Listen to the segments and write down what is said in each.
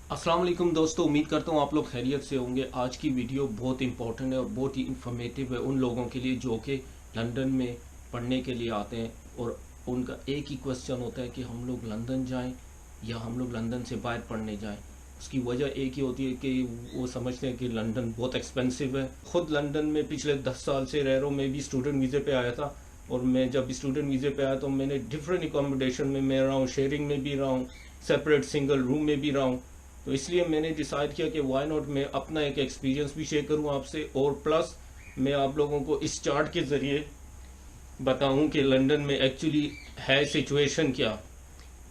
अस्सलाम वालेकुम दोस्तों, उम्मीद करता हूँ आप लोग खैरियत से होंगे। आज की वीडियो बहुत इंपॉर्टेंट है और बहुत ही इंफॉर्मेटिव है उन लोगों के लिए जो कि लंदन में पढ़ने के लिए आते हैं और उनका एक ही क्वेश्चन होता है कि हम लोग लंदन जाएं या हम लोग लंदन से बाहर पढ़ने जाएं। उसकी वजह एक ही होती है कि वो समझते हैं कि लंदन बहुत एक्सपेंसिव है। ख़ुद लंदन में पिछले 10 साल से रह रहा हूँ। मैं भी स्टूडेंट वीज़े पे आया था और मैं जब स्टूडेंट वीज़े पे आया तो मैंने डिफरेंट अकोमोडेशन में मैं रहा हूँ, शेयरिंग में भी रहा हूँ, सेपरेट सिंगल रूम में भी रहा हूँ। तो इसलिए मैंने डिसाइड किया कि वाई नॉट मैं अपना एक एक्सपीरियंस भी शेयर करूं आपसे और प्लस मैं आप लोगों को इस चार्ट के ज़रिए बताऊं कि लंदन में एक्चुअली है सिचुएशन क्या।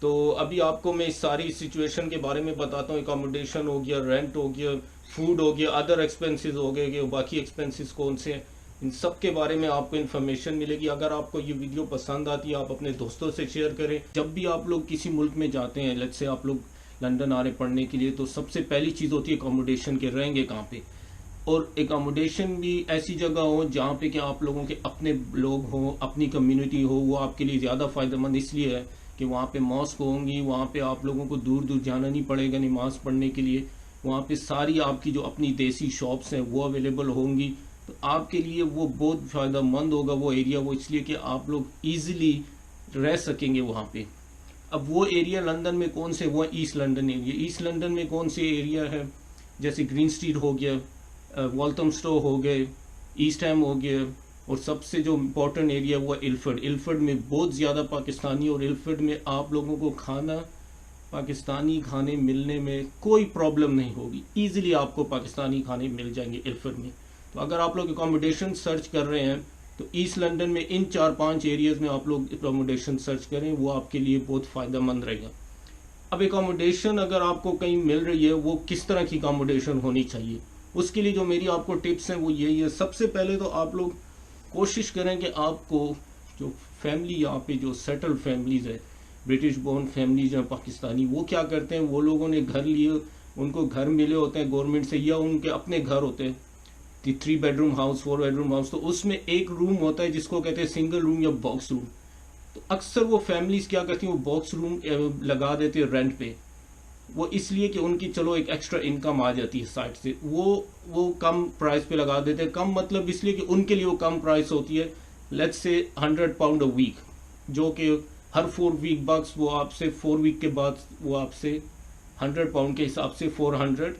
तो अभी आपको मैं इस सारी सिचुएशन के बारे में बताता हूँ। अकोमोडेशन हो गया, रेंट हो गया, फूड हो गया, अदर एक्सपेंसेस हो गए कि बाकी एक्सपेंसेस कौन से हैं, इन सब के बारे में आपको इन्फॉर्मेशन मिलेगी। अगर आपको ये वीडियो पसंद आती है आप अपने दोस्तों से शेयर करें। जब भी आप लोग किसी मुल्क में जाते हैं, लेट्स से आप लोग लंदन आ रहे पढ़ने के लिए, तो सबसे पहली चीज़ होती है अकोमोडेशन के रहेंगे कहाँ पे। और एकोमोडेशन भी ऐसी जगह हो जहाँ पे कि आप लोगों के अपने लोग हों, अपनी कम्युनिटी हो। वो आपके लिए ज़्यादा फ़ायदेमंद इसलिए है कि वहाँ पे मॉस्क होंगी, वहाँ पे आप लोगों को दूर दूर जाना नहीं पड़ेगा नमाज पढ़ने के लिए। वहाँ पे सारी आपकी जो अपनी देसी शॉप्स हैं वो अवेलेबल होंगी। तो आपके लिए वो बहुत फ़ायदेमंद होगा वो एरिया, वो इसलिए कि आप लोग ईज़िली रह सकेंगे वहाँ पे। अब वो एरिया लंदन में कौन से, वो east London area. East London में कौन से एरिया है, जैसे ग्रीन स्ट्रीट हो गया, वॉल्थमस्टो हो गए, ईस्ट हैम हो गया, और सबसे जो इम्पोर्टेंट एरिया वो इल्फर्ड। इल्फर्ड में बहुत ज़्यादा पाकिस्तानी, और इल्फर्ड में आप लोगों को खाना, पाकिस्तानी खाने मिलने में कोई प्रॉब्लम नहीं होगी। ईजिली आपको पाकिस्तानी खाने मिल जाएंगे इल्फर्ड में। तो अगर आप लोग अकोमोडेशन सर्च कर रहे हैं तो ईस्ट लंदन में इन 4-5 एरियाज़ में आप लोग अकोमोडेशन सर्च करें, वो आपके लिए बहुत फ़ायदेमंद रहेगा। अब अकोमोडेशन अगर आपको कहीं मिल रही है, वो किस तरह की अकोमोडेशन होनी चाहिए, उसके लिए जो मेरी आपको टिप्स हैं वो यही है। सबसे पहले तो आप लोग कोशिश करें कि आपको जो फैमिली यहाँ पे जो सेटल फैमिलीज़ है, ब्रिटिश बोर्न फैमिलीज हैं पाकिस्तानी, वो क्या करते हैं, वो लोगों ने घर लिए, उनको घर मिले होते हैं गवर्नमेंट से या उनके अपने घर होते हैं, 3 बेडरूम हाउस, 4 बेडरूम हाउस। तो उसमें एक रूम होता है जिसको कहते हैं सिंगल रूम या बॉक्स रूम। तो अक्सर वो फैमिलीज क्या करती हैं, वो बॉक्स रूम लगा देते हैं रेंट पे। वो इसलिए कि उनकी चलो एक एक्स्ट्रा इनकम आ जाती है साइड से, वो कम प्राइस पे लगा देते हैं। कम मतलब इसलिए कि उनके लिए वो कम प्राइस होती है, लेट्स से £100 अ वीक, जो कि हर 4 वीक बक्स वो आपसे 4 वीक के बाद वो आपसे £100 के हिसाब से 400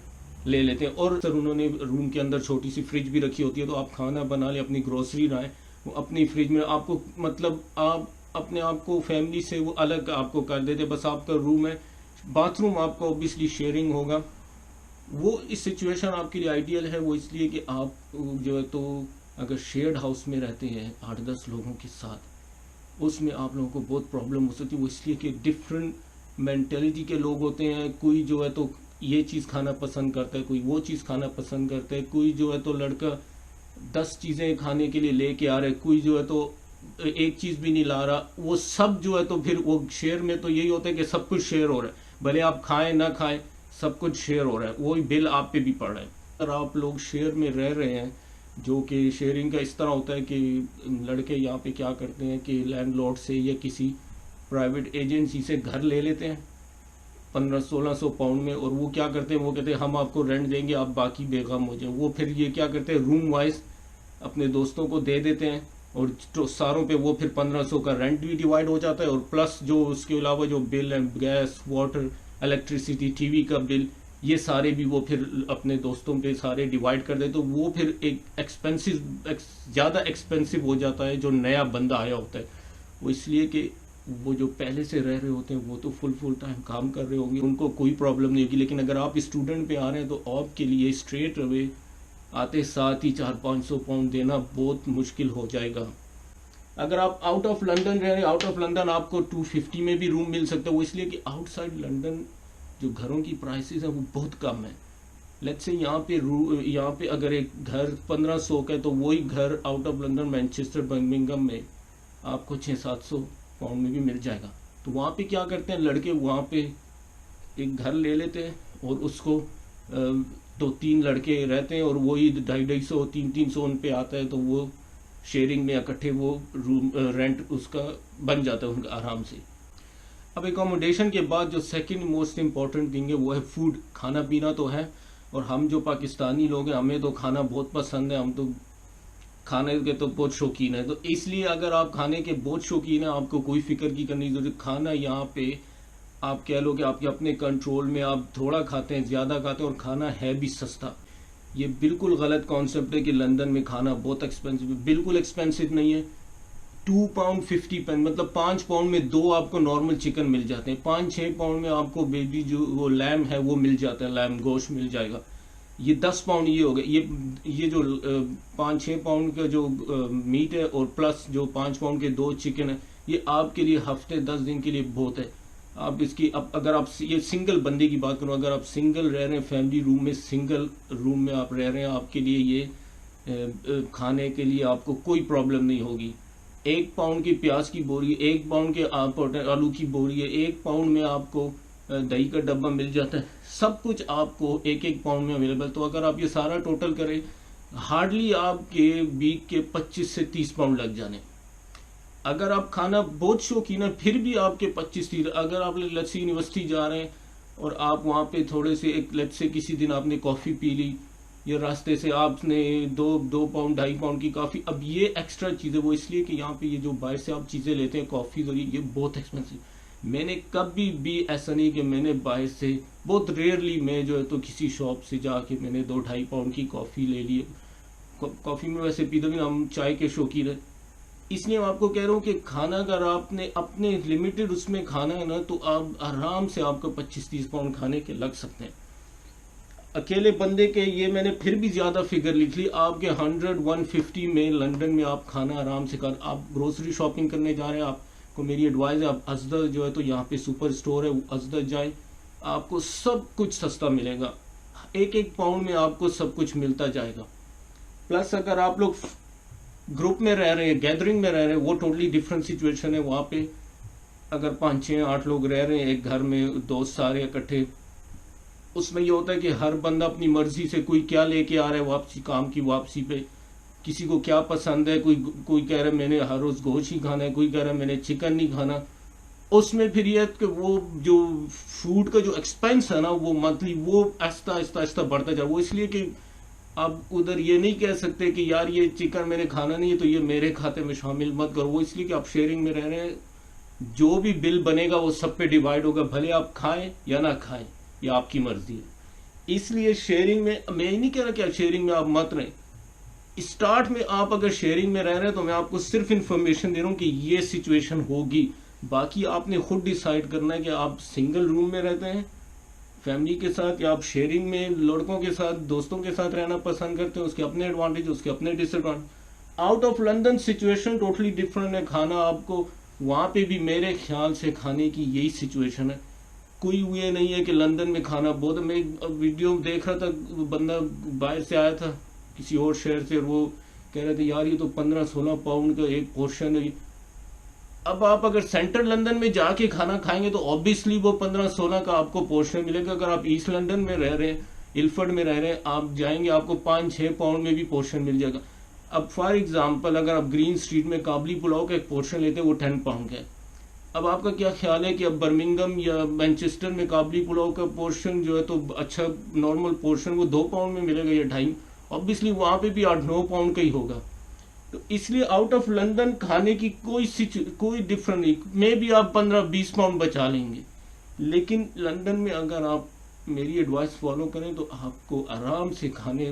ले लेते हैं। और सर उन्होंने रूम के अंदर छोटी सी फ्रिज भी रखी होती है, तो आप खाना बना लें, अपनी ग्रोसरी लाएं, वो अपनी फ्रिज में आपको, मतलब आप अपने आप को फैमिली से वो अलग आपको कर देते। बस आपका रूम है, बाथरूम आपका ऑब्वियसली शेयरिंग होगा। वो इस सिचुएशन आपके लिए आइडियल है, वो इसलिए कि आप जो है तो अगर शेयर्ड हाउस में रहते हैं 8-10 लोगों के साथ, उसमें आप लोगों को बहुत प्रॉब्लम हो सकती है। वो इसलिए कि डिफरेंट मैंटेलिटी के लोग होते हैं। कोई जो है तो ये चीज़ खाना पसंद करता है, कोई वो चीज़ खाना पसंद करता है, कोई जो है तो लड़का 10 चीज़ें खाने के लिए लेके आ रहा है, कोई जो है तो एक चीज़ भी नहीं ला रहा। वो सब जो है तो फिर वो शेयर में तो यही होता है कि सब कुछ शेयर हो रहा है, भले आप खाएं ना खाएं सब कुछ शेयर हो रहा है, वही बिल आप पे भी पड़ रहा है। अगर आप लोग शेयर में रह रहे हैं, जो कि शेयरिंग का इस तरह होता है कि लड़के यहाँ पे क्या करते हैं कि लैंडलॉर्ड से या किसी प्राइवेट एजेंसी से घर ले लेते हैं 1500-1600 पाउंड में, और वो क्या करते हैं, वो कहते हैं हम आपको रेंट देंगे, आप बाकी बेगम हो जाए। वो फिर ये क्या करते हैं, रूम वाइज अपने दोस्तों को दे देते हैं, और तो सारों पे वो फिर 1500 का रेंट भी डिवाइड हो जाता है, और प्लस जो उसके अलावा जो बिल है, गैस, वाटर, इलेक्ट्रिसिटी, टीवी का बिल, ये सारे भी वो फिर अपने दोस्तों पे सारे डिवाइड कर दे। तो वो फिर एक ज़्यादा एक्सपेंसिव हो जाता है जो नया बंदा आया होता है। वो इसलिए कि वो जो पहले से रह रहे होते हैं वो तो फुल टाइम काम कर रहे होंगे, उनको कोई प्रॉब्लम नहीं होगी। लेकिन अगर आप स्टूडेंट पे आ रहे हैं तो आपके लिए स्ट्रेट अवे आते साथ ही 400-500 पाउंड देना बहुत मुश्किल हो जाएगा। अगर आप आउट ऑफ लंदन रह रहे हैं, आउट ऑफ लंदन आपको 250 में भी रूम मिल सकता है। वो इसलिए कि आउटसाइड लंदन जो घरों की प्राइसेस हैं वो बहुत कम है। लेट्स से यहाँ पे अगर एक घर 1500 का है, तो वही घर out of London Manchester, Birmingham में आपको 600-700 पाउंड में भी मिल जाएगा। तो वहाँ पे क्या करते हैं लड़के, वहाँ पे एक घर ले लेते हैं और उसको 2-3 लड़के रहते हैं, और वही 250-250, 300 उन पे आता है। तो वो शेयरिंग में इकट्ठे वो रूम रेंट उसका बन जाता है उनका आराम से। अब एकोमोडेशन के बाद जो सेकंड मोस्ट इम्पॉर्टेंट थिंग है वो है फूड। खाना पीना तो है, और हम जो पाकिस्तानी लोग हैं हमें तो खाना बहुत पसंद है, हम तो खाने के तो बहुत शौकीन है। तो इसलिए अगर आप खाने के बहुत शौकीन है आपको कोई फिक्र की करने की जरूरत। खाना यहाँ पे आप कह लो कि आपके अपने कंट्रोल में, आप थोड़ा खाते हैं ज़्यादा खाते हैं, और खाना है भी सस्ता। ये बिल्कुल गलत कॉन्सेप्ट है कि लंदन में खाना बहुत एक्सपेंसिव है। बिल्कुल एक्सपेंसिव नहीं है। £2.50 मतलब 5 पाउंड में 2 आपको नॉर्मल चिकन मिल जाते हैं। 5-6 पाउंड में आपको बेबी जो वो लैम है वो मिल जाता है, लैम गोश्त मिल जाएगा। ये 10 पाउंड ये हो गए। ये जो 5-6 पाउंड का जो मीट है और प्लस जो 5 पाउंड के 2 चिकन है, ये आपके लिए हफ्ते 10 दिन के लिए बहुत है। आप इसकी अगर आप ये सिंगल बंदे की बात करो, अगर आप सिंगल रह रहे हैं फैमिली रूम में, सिंगल रूम में आप रह रहे हैं, आपके लिए ये खाने के लिए आपको कोई प्रॉब्लम नहीं होगी। 1 पाउंड की प्याज की बोरी, 1 पाउंड के आलू की बोरी है, 1 पाउंड में आपको दही का डब्बा मिल जाता है। सब कुछ आपको 1-1 पाउंड में अवेलेबल। तो अगर आप ये सारा टोटल करें, हार्डली आपके वीक के 25 से 30 पाउंड लग जाने। अगर आप खाना बहुत शौकीन है फिर भी आपके 25-30। अगर आप लस्सी यूनिवर्सिटी जा रहे हैं और आप वहाँ पे थोड़े से एक लेट से किसी दिन आपने कॉफ़ी पी ली, या रास्ते से आपने 2 पाउंड 2.5 पाउंड की कॉफ़ी। अब ये एक्स्ट्रा चीज़ें वो इसलिए कि यहाँ पे ये जो बाहर से आप चीज़ें लेते हैं कॉफ़ी और ये बहुत एक्सपेंसिव। मैंने कभी भी ऐसा नहीं कि मैंने बाहर से, बहुत रेयरली मैं जो है तो किसी शॉप से जाके मैंने 2-2.5 पाउंड की कॉफ़ी ले ली। कॉफ़ी में वैसे पीते भी, हम चाय के शौकीन है। इसलिए मैं आपको कह रहा हूँ कि खाना अगर आपने अपने लिमिटेड उसमें खाना है ना, तो आप आराम से आपको 25-30 पाउंड खाने के लग सकते हैं। अकेले बंदे के ये मैंने फिर भी ज़्यादा फिगर लिख ली। आपके 100-150 में लंदन में आप खाना आराम से कर। आप ग्रोसरी शॉपिंग करने जा रहे हैं, आपको मेरी एडवाइस है आप अजदर जो है तो यहाँ पे सुपर स्टोर है, अजदर जाए, आपको सब कुछ सस्ता मिलेगा। 1-1 पाउंड में आपको सब कुछ मिलता जाएगा। प्लस अगर आप लोग ग्रुप में रह रहे हैं, गैदरिंग में रह रहे हैं, वो टोटली डिफरेंट सिचुएशन है। वहाँ पे अगर 5-6-8 लोग रह रहे हैं एक घर में, दोस्त सारे इकट्ठे, उसमें ये होता है कि हर बंदा अपनी मर्जी से, कोई क्या लेके आ रहा है वापसी, काम की वापसी पे, किसी को क्या पसंद है, कोई कह रहा है मैंने हर रोज गोश्त ही खाना है, कोई कह रहा है मैंने चिकन नहीं खाना। उसमें फिर ये कि वो जो फूड का जो एक्सपेंस है ना, वो मंथली वो आहिस्ता आहिस्ता आहिस्ता बढ़ता जा रहा है। वो इसलिए कि आप उधर ये नहीं कह सकते कि यार ये चिकन मैंने खाना नहीं है तो ये मेरे खाते में शामिल मत करो। वो इसलिए कि आप शेयरिंग में रह रहे हैं, जो भी बिल बनेगा वो सब पे डिवाइड होगा, भले आप खाएं या ना खाएं, ये आपकी मर्जी है। इसलिए शेयरिंग में, मैं नहीं कह रहा कि शेयरिंग में आप मत रहें। स्टार्ट में आप अगर शेयरिंग में रह रहे हैं तो मैं आपको सिर्फ इंफॉर्मेशन दे रहा हूँ कि ये सिचुएशन होगी। बाकी आपने खुद डिसाइड करना है कि आप सिंगल रूम में रहते हैं फैमिली के साथ, या आप शेयरिंग में लड़कों के साथ, दोस्तों के साथ रहना पसंद करते हैं। उसके अपने एडवांटेज, उसके अपने disadvantage. Out of London situation totally different है। खाना आपको वहाँ पे भी मेरे ख्याल से खाने की यही सिचुएशन है। कोई ये नहीं है कि लंदन में खाना बहुत। मैं वीडियो देख रहा था, बंदा बाहर से आया था किसी और शहर से, और वो कह रहे थे यार ये तो 15-16 पाउंड का एक पोर्शन है। अब आप अगर सेंट्रल लंदन में जाके खाना खाएंगे तो ऑब्वियसली वो 15-16 का आपको पोर्शन मिलेगा। अगर आप ईस्ट लंदन में रह रहे हैं, इल्फर्ड में रह रहे हैं, आप जाएंगे आपको 5-6 पाउंड में भी पोर्शन मिल जाएगा। अब फॉर एग्जांपल अगर आप ग्रीन स्ट्रीट में काबली पुलाव का एक पोर्शन लेते हैं वो 10 पाउंड का है। अब आपका क्या ख्याल है कि अब बर्मिंगम या मैनचेस्टर में काबली पुलाव का पोर्शन जो है तो अच्छा नॉर्मल पोर्शन वो 2 पाउंड में मिलेगा या 2.5। ऑब्वियसली वहाँ पे भी 8-9 पाउंड का ही होगा। तो इसलिए आउट ऑफ लंदन खाने की कोई डिफरेंस नहीं। मे भी आप 15-20 पाउंड बचा लेंगे, लेकिन लंदन में अगर आप मेरी एडवाइस फॉलो करें तो आपको आराम से खाने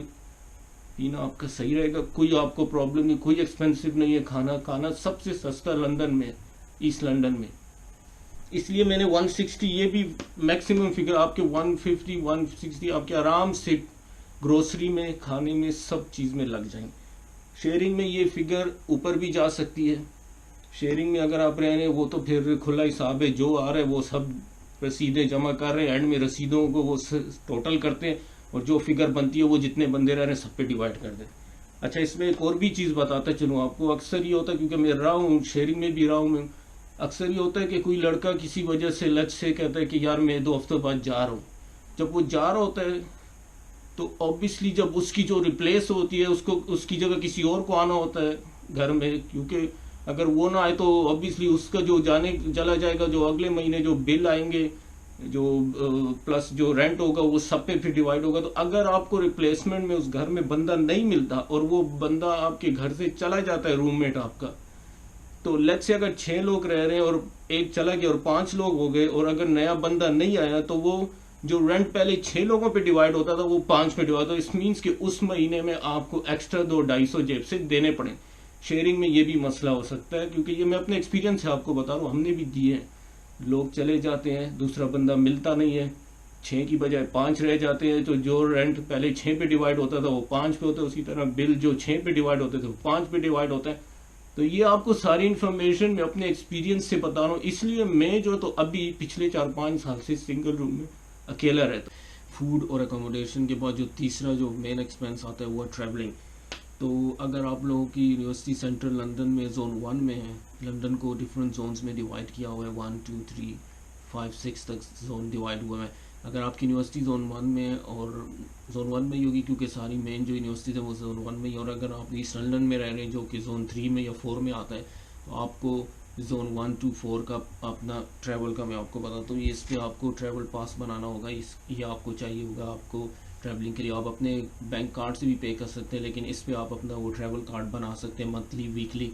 पीना आपका सही रहेगा। कोई आपको प्रॉब्लम नहीं, कोई एक्सपेंसिव नहीं है खाना सबसे सस्ता लंदन में, ईस्ट लंदन में। इसलिए मैंने 160 ये भी मैक्सिमम फिगर आपके 150-160 आपके आराम से ग्रोसरी में, खाने में, सब चीज़ में लग जाएंगे। शेयरिंग में ये फिगर ऊपर भी जा सकती है। शेयरिंग में अगर आप रह रहे हैं वो तो फिर खुला हिसाब है, जो आ रहा है वो सब रसीदें जमा कर रहे हैं, एंड में रसीदों को वो टोटल करते हैं और जो फिगर बनती है वो जितने बंदे रह रहे हैं सब पे डिवाइड कर देते हैं। अच्छा, इसमें एक और भी चीज़ बताता चलूँ आपको। अक्सर ये होता है, क्योंकि मैं रहा हूँ शेयरिंग में भी रहा हूँ मैं, अक्सर ये होता है कि कोई लड़का किसी वजह से लच से कहता है कि यार मैं 2 हफ्ते बाद जा रहा हूँ। जब वो जा रहा होता है तो ऑब्वियसली जब उसकी जो रिप्लेस होती है उसको, उसकी जगह किसी और को आना होता है घर में, क्योंकि अगर वो ना आए तो ऑब्वियसली उसका जो जाने चला जाएगा, जो अगले महीने जो बिल आएंगे, जो प्लस जो रेंट होगा वो सब पे फिर डिवाइड होगा। तो अगर आपको रिप्लेसमेंट में उस घर में बंदा नहीं मिलता और वो बंदा आपके घर से चला जाता है, रूममेट आपका, तो लेट्स से अगर 6 लोग रह रहे हैं और एक चला गया और 5 लोग हो गए, और अगर नया बंदा नहीं आया तो वो जो रेंट पहले 6 लोगों पे डिवाइड होता था वो 5 पे डिवाइड होता। इस मीन्स कि उस महीने में आपको एक्स्ट्रा 200-250 जेब से देने पड़े। शेयरिंग में ये भी मसला हो सकता है, क्योंकि ये मैं अपने एक्सपीरियंस से आपको बता रहा हूँ, हमने भी दिए हैं। लोग चले जाते हैं, दूसरा बंदा मिलता नहीं है, 6 की बजाय 5 रह जाते हैं, तो जो रेंट पहले 6 पे डिवाइड होता था वो 5 पे होता है, उसी तरह बिल जो 6 पे डिवाइड होते थे वो 5 पे डिवाइड होता है। तो ये आपको सारी इन्फॉर्मेशन मैं अपने एक्सपीरियंस से बता रहा हूँ। इसलिए मैं जो तो अभी पिछले 4-5 साल से सिंगल रूम में अकेला रहता हूँ। फूड और अकोमोडेशन के बाद जो तीसरा जो मेन एक्सपेंस आता है वो है ट्रैवलिंग। तो अगर आप लोगों की यूनिवर्सिटी सेंट्रल लंदन में जोन 1 में है, लंदन को डिफरेंट जोन्स में डिवाइड किया हुआ है, 1, 2, 3, 5, 6 तक जोन डिवाइड हुआ है। अगर आपकी यूनिवर्सिटी जोन 1 में है, और जोन 1 में ही होगी क्योंकि सारी मेन जो यूनिवर्सिटीज़ है वो जोन 1 में ही, और अगर आप ईस्ट लंदन में रह रहे हैं जो कि जोन 3 में या 4 में आता है, तो आपको जोन 1 to 4 का अपना ट्रैवल का मैं आपको बताता हूँ। ये इस पर आपको ट्रैवल पास बनाना होगा, ये आपको चाहिए होगा। आपको ट्रैवलिंग के लिए आप अपने बैंक कार्ड से भी पे कर सकते हैं, लेकिन इस पर आप अपना वो ट्रैवल कार्ड बना सकते हैं मंथली, वीकली,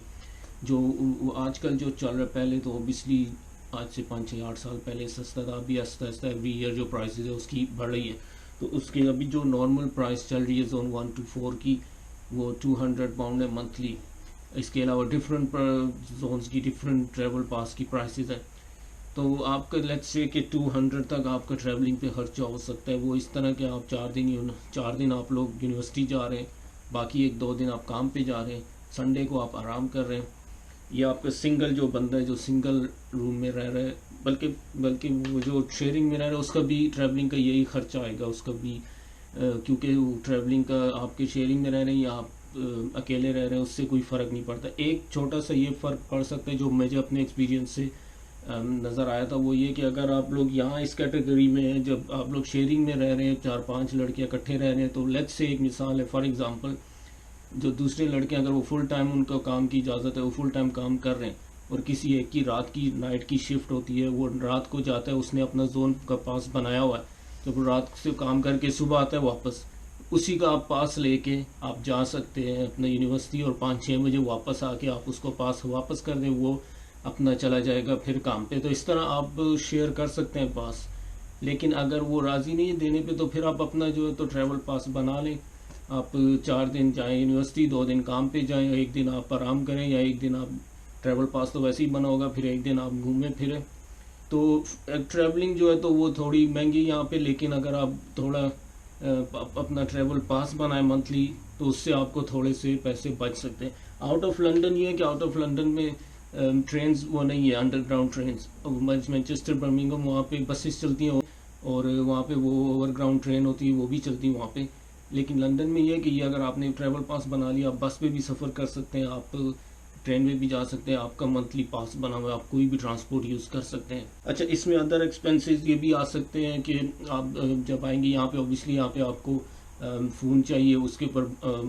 जो आजकल जो चल रहा है। पहले तो ऑब्वियसली आज से 5-6-8 साल पहले सस्ता था, अभी आस्ता आस्ता एवरी ईयर जो प्राइसेस है उसकी बढ़ रही है। तो उसके अभी जो नॉर्मल प्राइस चल रही है जोन 1 to 4 की, वो £200 है मंथली। इसके अलावा डिफरेंट जोन्स की डिफरेंट ट्रैवल पास की प्राइसेस है। तो आपका लेट्स से कि 200 तक आपका ट्रैवलिंग पे खर्चा हो सकता है। वो इस तरह के आप 4 दिन आप लोग यूनिवर्सिटी जा रहे हैं, बाकी 1-2 दिन आप काम पे जा रहे हैं, संडे को आप आराम कर रहे हैं। या आपका सिंगल जो बंदा है जो सिंगल रूम में रह रहा है, बल्कि वो जो शेयरिंग में रह रहा है उसका भी ट्रैवलिंग का यही खर्चा आएगा उसका भी, क्योंकि ट्रैवलिंग का आपके शेयरिंग में रह रहे हैं या आप अकेले रह रहे हैं उससे कोई फ़र्क नहीं पड़ता। एक छोटा सा ये फ़र्क पड़ सकता है जो मुझे अपने एक्सपीरियंस से नज़र आया था, वो ये कि अगर आप लोग यहाँ इस कैटेगरी में हैं, जब आप लोग शेयरिंग में रह रहे हैं, 4-5 लड़कियाँ इकट्ठे रह रहे हैं, तो लेट्स से एक मिसाल है, फॉर एग्जांपल, जो दूसरे लड़के अगर वो फुल टाइम उनका काम की इजाज़त है, वो फुल टाइम काम कर रहे हैं, और किसी एक की रात की नाइट की शिफ्ट होती है, वो रात को जाता है, उसने अपना जोन का पास बनाया हुआ है, जब वो रात से काम करके सुबह आता है वापस, उसी का आप पास लेके आप जा सकते हैं अपना यूनिवर्सिटी, और 5-6 बजे वापस आके आप उसको पास वापस कर दें, वो अपना चला जाएगा फिर काम पे। तो इस तरह आप शेयर कर सकते हैं पास। लेकिन अगर वो राज़ी नहीं है देने पे, तो फिर आप अपना जो है तो ट्रैवल पास बना लें। आप 4 दिन जाएं यूनिवर्सिटी, 2 दिन काम पे जाएं, 1 दिन आप आराम करें, या 1 दिन आप ट्रैवल पास तो वैसे ही बना होगा, फिर 1 दिन आप घूमें फिरें। तो ट्रैवलिंग जो है तो वो थोड़ी महंगी यहाँ पे, लेकिन अगर आप थोड़ा अपना ट्रैवल पास बनाए मंथली, तो उससे आपको थोड़े से पैसे बच सकते हैं। आउट ऑफ लंदन ये है कि आउट ऑफ लंदन में ट्रेन्स वो नहीं है, अंडरग्राउंड ट्रेन्स। मैनचेस्टर, बर्मिंघम, वहाँ पे बसेस चलती हैं, और वहाँ पे वो ओवरग्राउंड ट्रेन होती है, वो भी चलती है वहाँ पे। लेकिन लंदन में ये है कि ये अगर आपने ट्रैवल पास बना लिया, आप बस पे भी सफ़र कर सकते हैं, आप ट्रेन में भी जा सकते हैं, आपका मंथली पास बना हुआ है, आप कोई भी ट्रांसपोर्ट यूज़ कर सकते हैं। अच्छा, इसमें अदर एक्सपेंसेस ये भी आ सकते हैं कि आप जब आएंगे यहाँ पे, ऑब्वियसली यहाँ पे आपको फ़ोन चाहिए, उसके ऊपर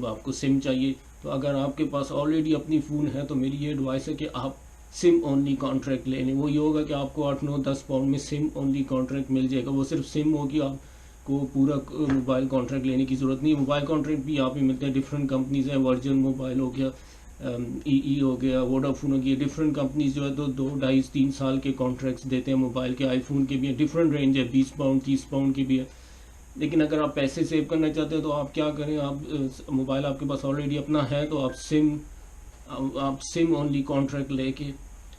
आपको सिम चाहिए। तो अगर आपके पास ऑलरेडी अपनी फ़ोन है, तो मेरी ये एडवाइस है कि आप सिम ओनली कॉन्ट्रैक्ट ले लें। वो ये होगा कि आपको 8-9-10 पाउंड में सिम ओनली कॉन्ट्रैक्ट मिल जाएगा। वो सिर्फ सिम होगी, आपको पूरा मोबाइल कॉन्ट्रैक्ट लेने की ज़रूरत नहीं। मोबाइल कॉन्ट्रैक्ट भी यहाँ पे मिलते हैं, डिफरेंट कंपनीज़ हैं, वर्जन मोबाइल हो गया, EE हो गया, वोडाफोन हो गया, डिफरेंट कंपनीज जो है तो 2, 2.5, 3 साल के कॉन्ट्रैक्ट्स देते हैं मोबाइल के। आईफोन के भी है, डिफरेंट रेंज है, 20 पाउंड 30 पाउंड की भी है। लेकिन अगर आप पैसे सेव करना चाहते हैं तो आप क्या करें, आप मोबाइल आपके पास ऑलरेडी अपना है, तो आप सिम ओनली कॉन्ट्रैक्ट लेके,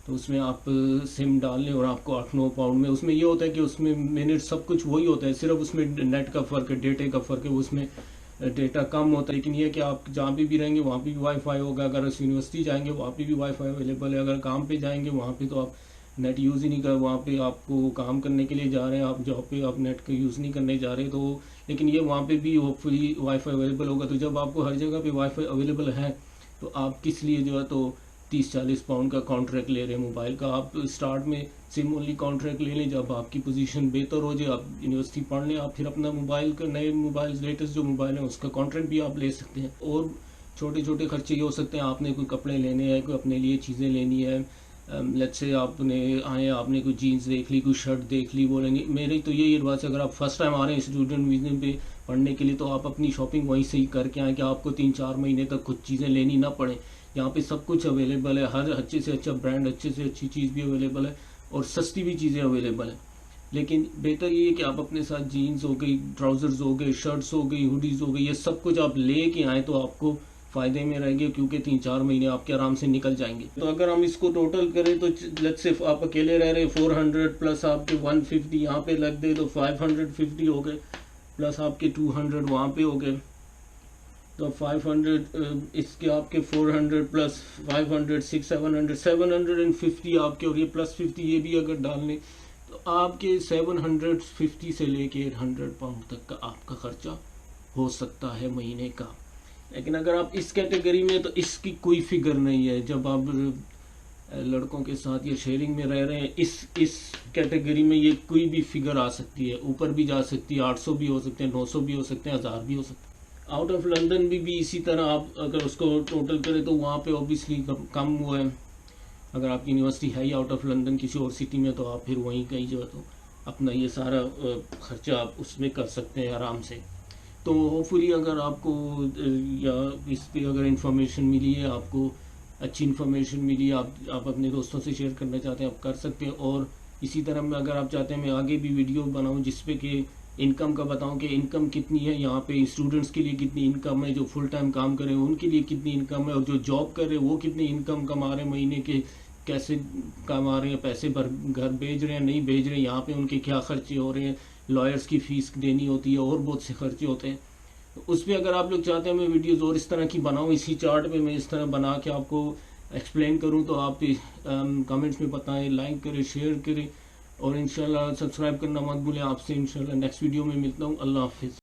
तो उसमें आप सिम डाल लें, और आपको 8-9 पाउंड में, उसमें ये होता है कि उसमें मिनट सब कुछ वही होता है, सिर्फ उसमें नेट का फ़र्क है, डेटे का फ़र्क है, उसमें डेटा कम होता है। लेकिन ये कि आप जहाँ पे भी रहेंगे वहाँ पे भी वाईफाई होगा। अगर उस यूनिवर्सिटी जाएंगे वहाँ पे भी वाईफाई अवेलेबल है। अगर काम पे जाएंगे वहाँ पे तो आप नेट यूज़ ही नहीं कर, वहाँ पे आपको काम करने के लिए जा रहे हैं, आप जॉब पे आप नेट का यूज़ नहीं करने जा रहे, तो लेकिन ये वहाँ पे भी होपफुली वाईफाई अवेलेबल होगा। तो जब आपको हर जगह पे वाईफाई अवेलेबल है, तो आप किस लिए जो है तो 30-40 पाउंड का कॉन्ट्रैक्ट ले रहे हैं मोबाइल का। आप स्टार्ट में सिम ओनली कॉन्ट्रैक्ट ले लें, जब आपकी पोजीशन बेहतर हो जाए, आप यूनिवर्सिटी पढ़ लें, आप फिर अपना मोबाइल का, नए मोबाइल लेटेस्ट जो मोबाइल है उसका कॉन्ट्रैक्ट भी आप ले सकते हैं। और छोटे छोटे खर्चे ये हो सकते हैं, आपने कोई कपड़े लेने हैं, कोई अपने लिए चीज़ें लेनी है, लेट्स से आपने आए, आपने कोई जीन्स देख ली, कोई शर्ट देख ली, वो लेनी। मेरी तो यही एडवाइस है, अगर आप फर्स्ट टाइम आ रहे हैं स्टूडेंट वीज़े पे पढ़ने के लिए, तो आप अपनी शॉपिंग वहीं से ही करके आएँ कि आपको 3-4 महीने तक कुछ चीज़ें लेनी ना पड़े। यहाँ पे सब कुछ अवेलेबल है, हर अच्छे से अच्छा ब्रांड, अच्छे से अच्छी चीज़ भी अवेलेबल है और सस्ती भी चीज़ें अवेलेबल है। लेकिन बेहतर ये है कि आप अपने साथ जीन्स हो गई, ट्राउज़र्स हो गए, शर्ट्स हो गई, हुडीज़ हो गई, ये सब कुछ आप ले के आएँ तो आपको फ़ायदे में रहेंगे, क्योंकि 3-4 महीने आपके आराम से निकल जाएंगे। तो अगर हम इसको टोटल करें तो लेट्स से आप अकेले रह रहे 400 प्लस आपके 150 यहाँ पे लग गए तो 550 हो गए, प्लस आपके 200 वहाँ पे हो गए, तो 500 इसके आपके 400 प्लस 500 600 750 आपके, और ये प्लस 50 ये भी अगर डाल लें तो आपके 750 से लेके 800 पाउंड तक का आपका खर्चा हो सकता है महीने का। लेकिन अगर आप इस कैटेगरी में, तो इसकी कोई फिगर नहीं है। जब आप लड़कों के साथ ये शेयरिंग में रह रहे हैं, इस कैटेगरी में ये कोई भी फिगर आ सकती है, ऊपर भी जा सकती है, 800 भी हो सकते हैं, 900 भी हो सकते हैं, 1000 भी हो सकते हैं। आउट ऑफ लंदन भी इसी तरह आप अगर उसको टोटल करें तो वहाँ पे ऑब्वियसली कम हुआ है। अगर आपकी यूनिवर्सिटी है ही आउट ऑफ लंदन किसी और सिटी में, तो आप फिर वहीं कहीं जो है तो अपना ये सारा खर्चा आप उसमें कर सकते हैं आराम से। तो होपफुली अगर आपको या इस पर अगर इंफॉर्मेशन मिली है, आपको अच्छी इन्फॉर्मेशन मिली, आप अपने दोस्तों से शेयर करना चाहते हैं, आप कर सकते हैं। और इसी तरह में अगर आप चाहते हैं मैं आगे भी वीडियो बनाऊं जिसपे कि इनकम का बताऊं कि इनकम कितनी है यहाँ पे, स्टूडेंट्स के लिए कितनी इनकम है, जो फुल टाइम काम कर रहे हैं उनके लिए कितनी इनकम है, और जो जॉब कर रहे हैं वो कितनी इनकम कमा रहे हैं महीने के, कैसे कमा रहे हैं, पैसे भर घर भेज रहे हैं नहीं भेज रहे हैं, यहाँ पे उनके क्या खर्चे हो रहे हैं, लॉयर्स की फ़ीस देनी होती है और बहुत से खर्चे होते हैं। तो उस पर अगर आप लोग चाहते हैं मैं वीडियोज़ और इस तरह की बनाऊँ, इसी चार्ट पे मैं इस तरह बना के आपको एक्सप्लेन करूँ, तो आप कमेंट्स में बताएं, लाइक करें, शेयर करें और इंशाल्लाह सब्सक्राइब करना मत भूलें। आपसे इंशाल्लाह नेक्स्ट वीडियो में मिलता हूँ। अल्लाह हाफिज़।